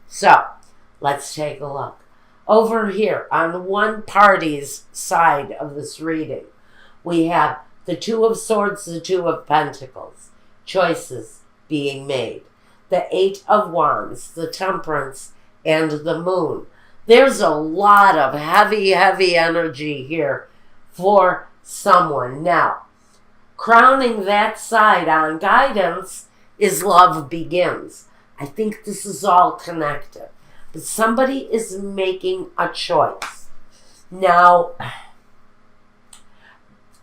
So, let's take a look. Over here, on one party's side of this reading, we have the Two of Swords, the Two of Pentacles. Choices being made. The Eight of Wands, the Temperance, and the Moon. There's a lot of heavy energy here for someone. Now, crowning that side on guidance is Love Begins. I think this is all connected. But somebody is making a choice. Now,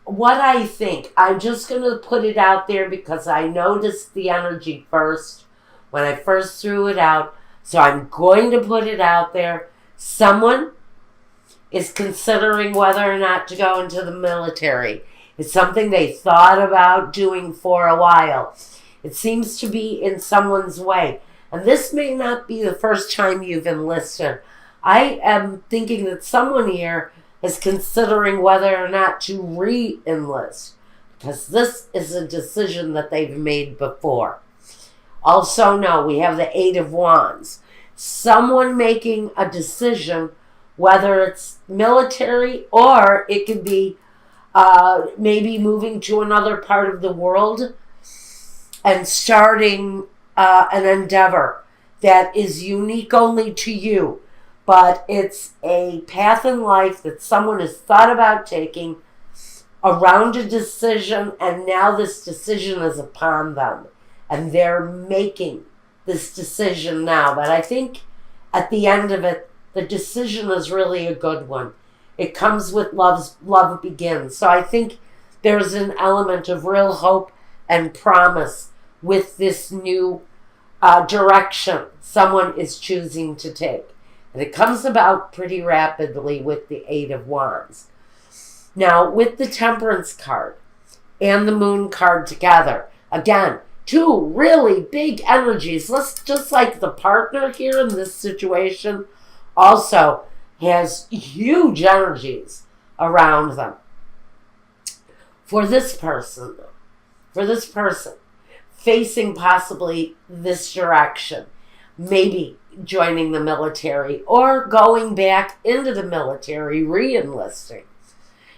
what I think, I'm just going to put it out there because I noticed the energy first when I first threw it out. So I'm going to put it out there. Someone is considering whether or not to go into the military. It's something they thought about doing for a while. It seems to be in someone's way. And this may not be the first time you've enlisted. I am thinking that someone here is considering whether or not to re-enlist, because this is a decision that they've made before. Also, no, we have the Eight of Wands. Someone making a decision, whether it's military or it could be maybe moving to another part of the world and starting an endeavor that is unique only to you. But it's a path in life that someone has thought about taking around a decision, and now this decision is upon them. And they're making this decision now. But I think at the end of it, the decision is really a good one. It comes with Love Begins. So I think there's an element of real hope and promise with this new direction someone is choosing to take. And it comes about pretty rapidly with the Eight of Wands. Now, with the Temperance card and the Moon card together, again, two really big energies. Just like the partner here in this situation also has huge energies around them. For this person, facing possibly this direction, maybe joining the military or going back into the military, re-enlisting.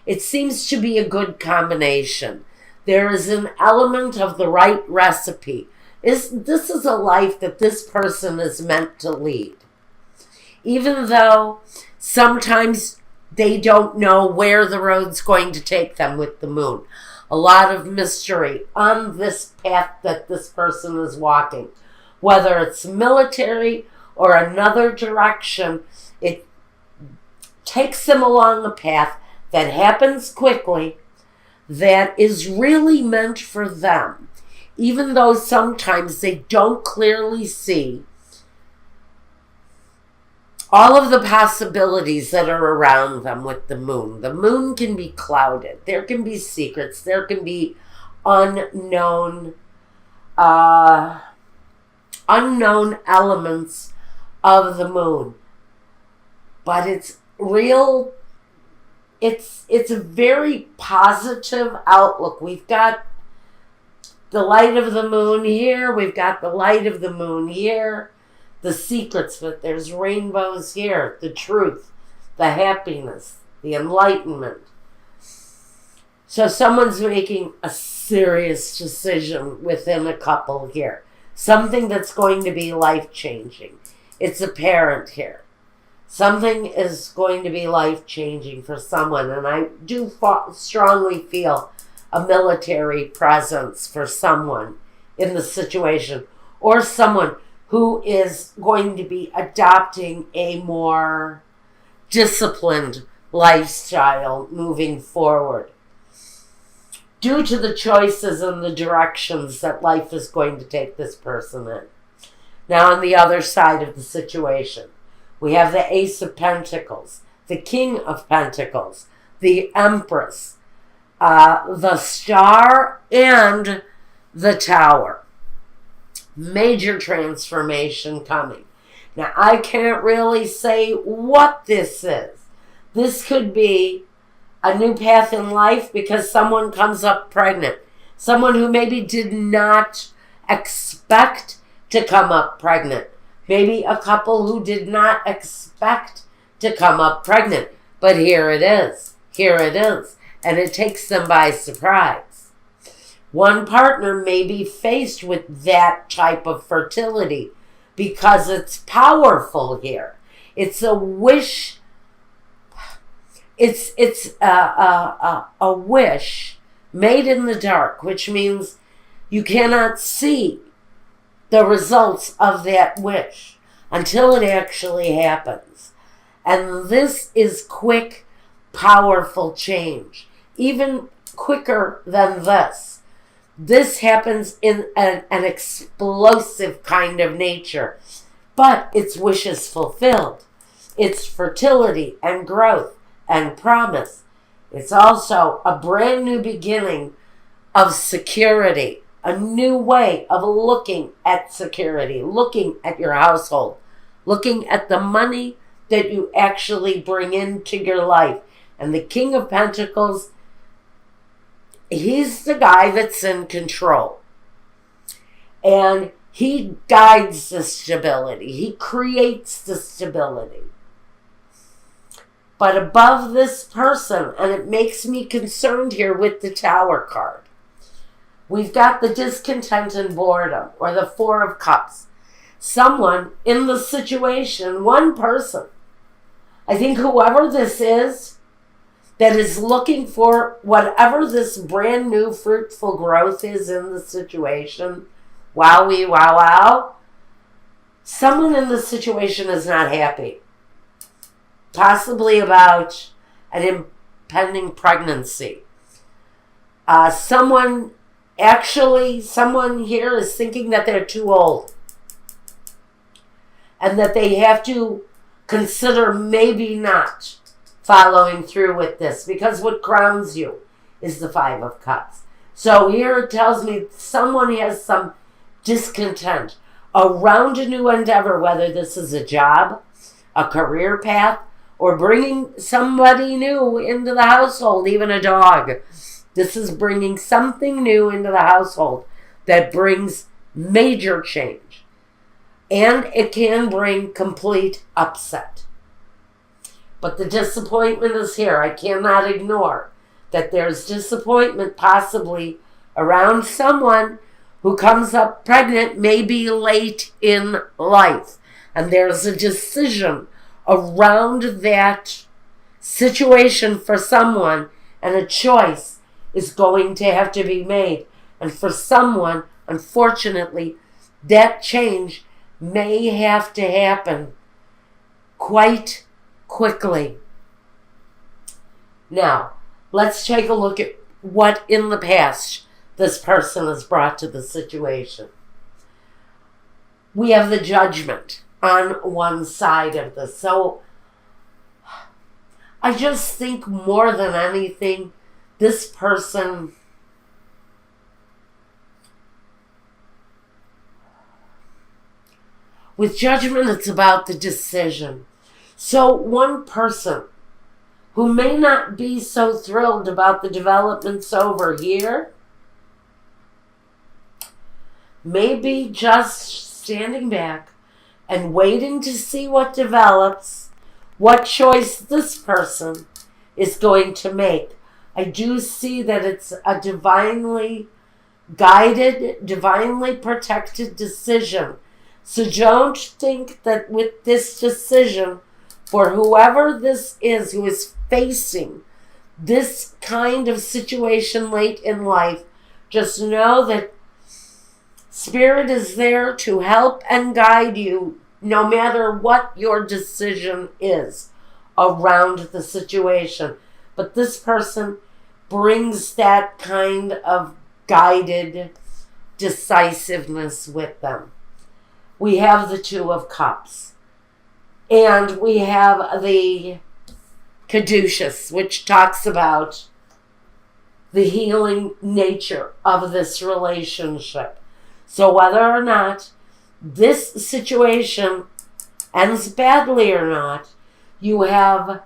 It seems to be a good combination. There is an element of the right recipe. This is a life that this person is meant to lead. Even though sometimes they don't know where the road's going to take them with the Moon. A lot of mystery on this path that this person is walking. Whether it's military or another direction, it takes them along a path that happens quickly, that is really meant for them, even though sometimes they don't clearly see all of the possibilities that are around them with the Moon. The Moon can be clouded. There can be secrets. There can be unknown elements of the Moon. But it's real. It's a very positive outlook. We've got the light of the Moon here. We've got the light of the Moon here. The secrets, but there's rainbows here. The truth, the happiness, the enlightenment. So someone's making a serious decision within a couple here. Something that's going to be life-changing. It's apparent here. Something is going to be life-changing for someone. And I do strongly feel a military presence for someone in the situation. Or someone who is going to be adopting a more disciplined lifestyle moving forward, due to the choices and the directions that life is going to take this person in. Now, on the other side of the situation, we have the Ace of Pentacles, the King of Pentacles, the Empress, the Star, and the Tower. Major transformation coming. Now, I can't really say what this is. This could be a new path in life because someone comes up pregnant. Someone who maybe did not expect to come up pregnant Maybe a couple who did not expect to come up pregnant, but here it is. Here it is. And it takes them by surprise. One partner may be faced with that type of fertility because it's powerful here. It's a wish. It's a wish made in the dark, which means you cannot see the results of that wish until it actually happens. And this is quick, powerful change. Even quicker than this. This happens in an explosive kind of nature. But it's wishes fulfilled. It's fertility and growth and promise. It's also a brand new beginning of security. A new way of looking at security, looking at your household, looking at the money that you actually bring into your life. And the King of Pentacles, he's the guy that's in control. And he guides the stability. He creates the stability. But above this person, and it makes me concerned here with the Tower card, we've got the discontent and boredom, or the Four of Cups. Someone in the situation, one person, I think whoever this is, that is looking for whatever this brand new fruitful growth is in the situation, wowie, wow, wow, someone in the situation is not happy. Possibly about an impending pregnancy. Someone here is thinking that they're too old and that they have to consider maybe not following through with this, because what grounds you is the Five of Cups. So here it tells me someone has some discontent around a new endeavor, whether this is a job, a career path, or bringing somebody new into the household, even a dog. This is bringing something new into the household that brings major change. And it can bring complete upset. But the disappointment is here. I cannot ignore that there's disappointment possibly around someone who comes up pregnant, maybe late in life. And there's a decision around that situation for someone, and a choice is going to have to be made. And for someone, unfortunately, that change may have to happen quite quickly. Now, let's take a look at what in the past this person has brought to the situation. We have the Judgment on one side of this. So I just think more than anything, this person with Judgment, it's about the decision. So one person who may not be so thrilled about the developments over here may be just standing back and waiting to see what develops, what choice this person is going to make. I do see that it's a divinely guided, divinely protected decision. So don't think that with this decision, for whoever this is who is facing this kind of situation late in life, just know that Spirit is there to help and guide you no matter what your decision is around the situation. But this person brings that kind of guided decisiveness with them. We have the Two of Cups. And we have the Caduceus, which talks about the healing nature of this relationship. So whether or not this situation ends badly or not, you have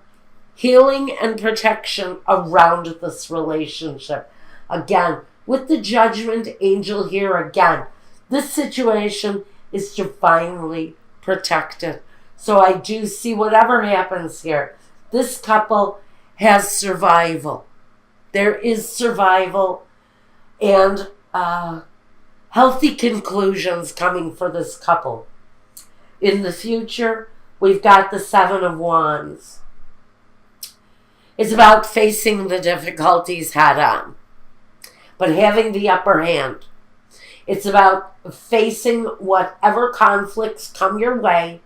healing and protection around this relationship. Again, with the Judgment angel here again, this situation is divinely protected. So I do see whatever happens here, this couple has survival. There is survival and healthy conclusions coming for this couple. In the future, we've got the Seven of Wands. It's about facing the difficulties head on, but having the upper hand. It's about facing whatever conflicts come your way,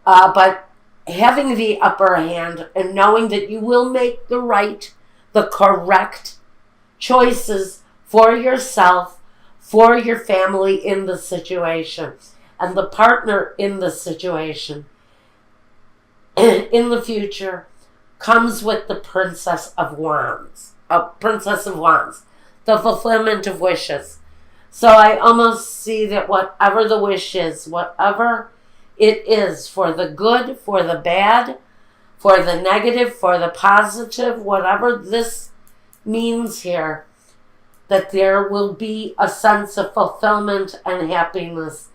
but having the upper hand and knowing that you will make the correct choices for yourself, for your family in the situation, and the partner in the situation in the future comes with the Princess of Wands, the fulfillment of wishes. So I almost see that whatever the wish is, whatever it is, for the good, for the bad, for the negative, for the positive, whatever this means here, that there will be a sense of fulfillment and happiness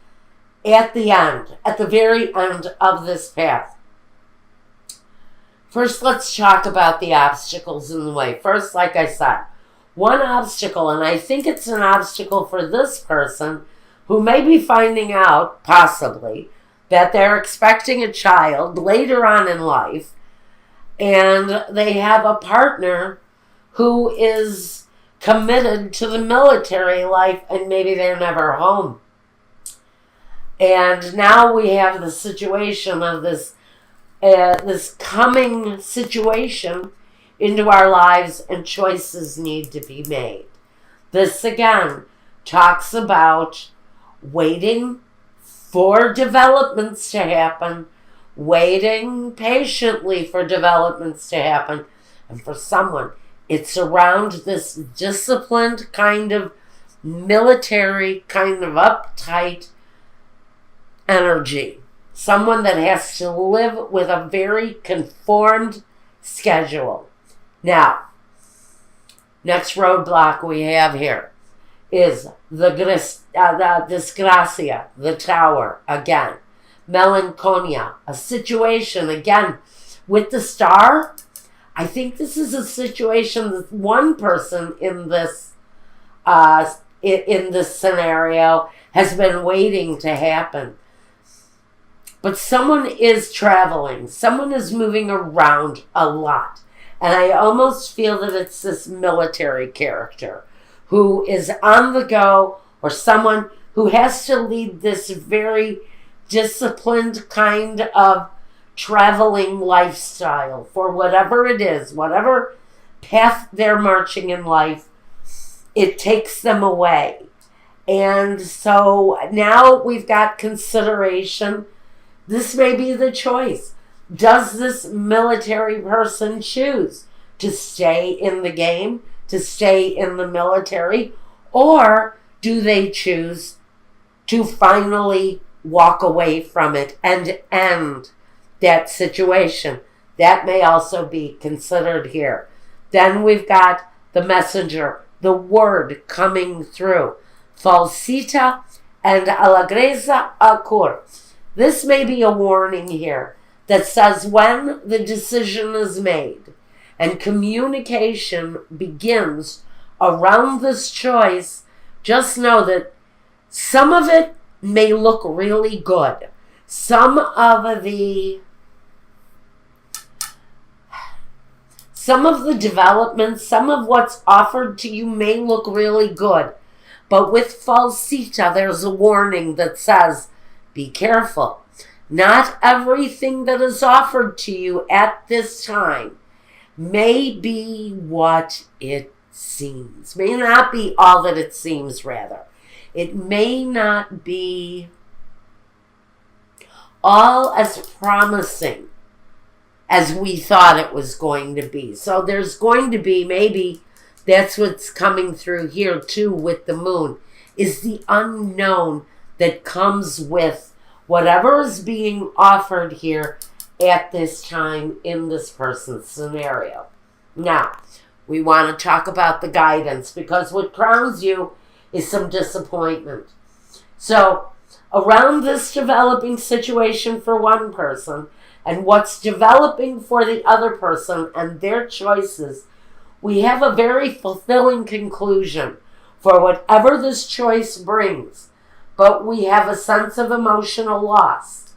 at the end, at the very end of this path. First, let's talk about the obstacles in the way. First, like I said, one obstacle, and I think it's an obstacle for this person who may be finding out, possibly, that they're expecting a child later on in life, and they have a partner who is committed to the military life, and maybe they're never home. And now we have the situation of this coming situation into our lives, and choices need to be made. This again talks about waiting for developments to happen, waiting patiently for developments to happen. And for someone, it's around this disciplined kind of military, kind of uptight energy. Someone that has to live with a very conformed schedule. Now, next roadblock we have here is the disgracia, the tower, again. Melancholia, a situation, again, with the star. I think this is a situation that one person in this scenario has been waiting to happen. But someone is traveling. Someone is moving around a lot. And I almost feel that it's this military character who is on the go, or someone who has to lead this very disciplined kind of traveling lifestyle for whatever it is, whatever path they're marching in life, it takes them away. And so now we've got consideration. This may be the choice. Does this military person choose to stay in the game, to stay in the military, or do they choose to finally walk away from it and end that situation? That may also be considered here. Then we've got the messenger, the word coming through. Falsita and alagreza acur. This may be a warning here that says when the decision is made and communication begins around this choice, just know that some of it may look really good. Some of the developments, some of what's offered to you may look really good. But with falsita, there's a warning that says, be careful. Not everything that is offered to you at this time may be what it seems. May not be all that it seems, rather. It may not be all as promising as we thought it was going to be. So there's going to be, maybe that's what's coming through here too with the moon, is the unknown that comes with whatever is being offered here at this time in this person's scenario. Now, we want to talk about the guidance, because what crowns you is some disappointment. So, around this developing situation for one person and what's developing for the other person and their choices, we have a very fulfilling conclusion for whatever this choice brings. But we have a sense of emotional loss.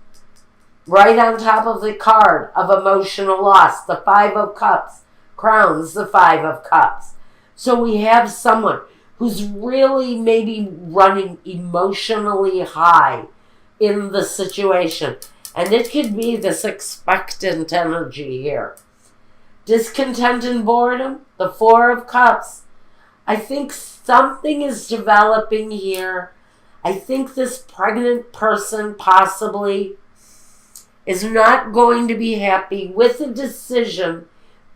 Right on top of the card of emotional loss, the Five of Cups crowns the Five of Cups. So we have someone who's really maybe running emotionally high in the situation. And it could be this expectant energy here. Discontent and boredom, the Four of Cups. I think something is developing here. I think this pregnant person possibly is not going to be happy with a decision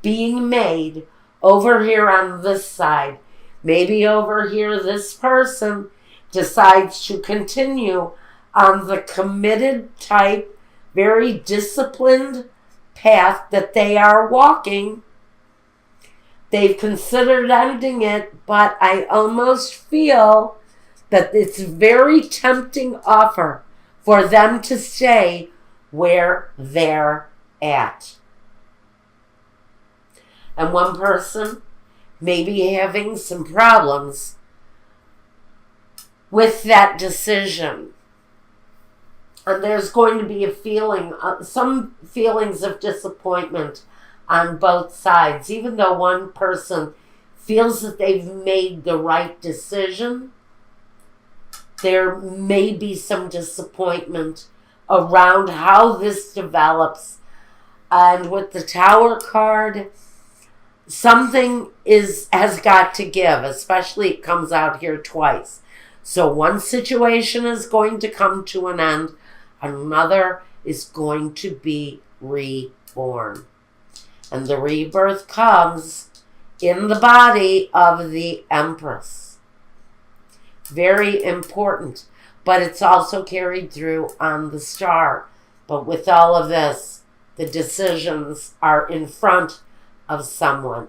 being made over here on this side. Maybe over here this person decides to continue on the committed type, very disciplined path that they are walking. They've considered ending it, but I almost feel that it's a very tempting offer for them to stay where they're at. And one person may be having some problems with that decision. And there's going to be a feeling, some feelings of disappointment on both sides. Even though one person feels that they've made the right decision, there may be some disappointment around how this develops. And with the Tower card, something has got to give, especially it comes out here twice. So one situation is going to come to an end, another is going to be reborn. And the rebirth comes in the body of the Empress. Very important, but it's also carried through on the star. But with all of this, the decisions are in front of someone.